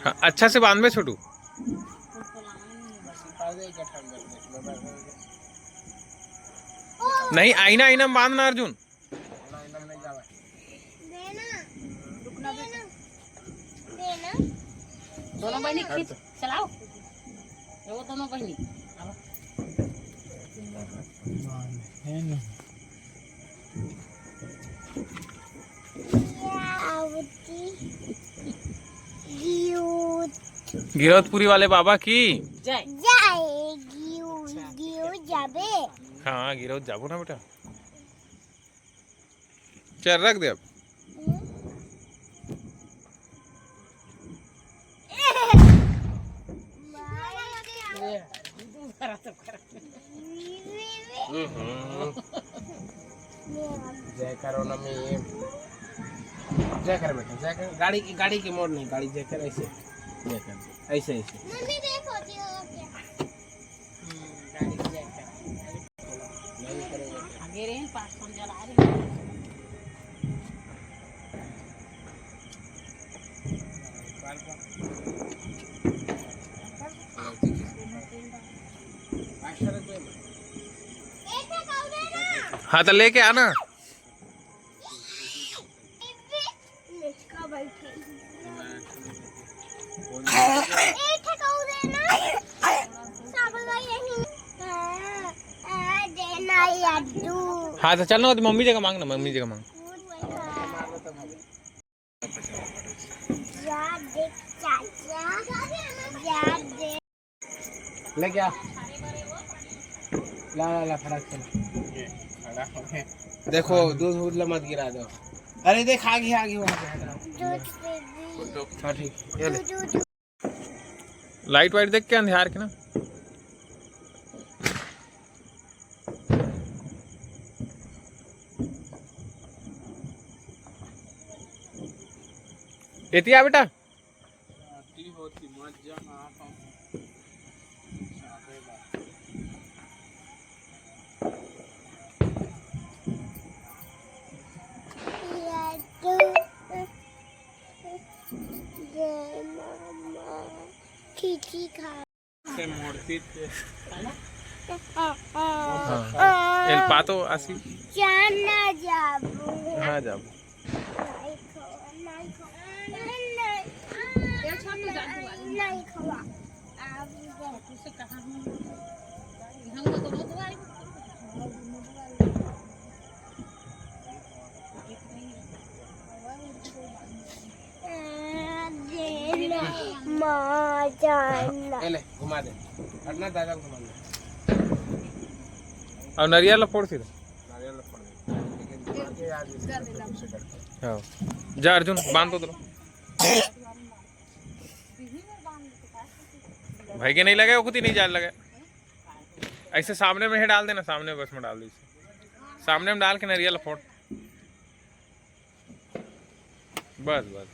हाँ, अच्छा से बांध में छोटू। नहीं आईना आईना में बांधना अर्जुन। दोनों बहनी खींच चलाओ, वो दोनों बहनी गिरौदपुरी वाले बाबा की जय। जाबे हाँ गिरौद जाबो ना बेटा। चल रख दे अब। जय करो ना मैं जय कर बेटा, जय कर। गाड़ी की मोड़ नहीं, गाड़ी जय कर ऐसे, जय कर ऐसे ऐसे। मम्मी देखो जी हो गया। गाड़ी की जय कर। नहीं करेंगे आगे रहे पास कौन जला रहे हैं। हाँ तो लेके आना। हाँ तो चलना, मम्मी जगह मांगना, मम्मी जगह मांग। ले क्या ला ला ला फटाक से। देखो दूध दूध मत गिरा दो। अरे देख आगे आगे वहाँ पे। हाँ ठीक ये ले। लाइट वाइट देख के अंधियार के ना। एतिया बेटा el pato así. हाँ जाबो। ले घुमा दे, हटना दादा घुमा दे। और नरियल फोड़ सीधा। नारियल फोड़ दे। हाँ जा अर्जुन बांध तो दो। भाई के नहीं लगे, वो खुद ही नहीं जाल लगे। ऐसे सामने में ही डाल देना, सामने बस में डाल दीजिए, सामने में डाल के नरियल फोड़। बस बस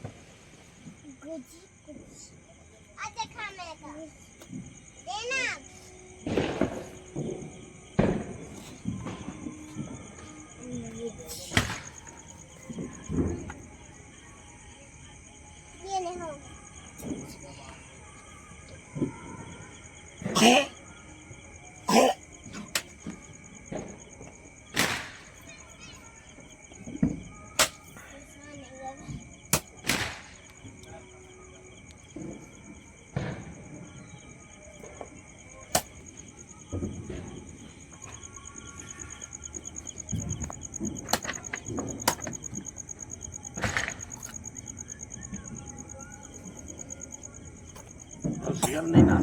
नहीं ना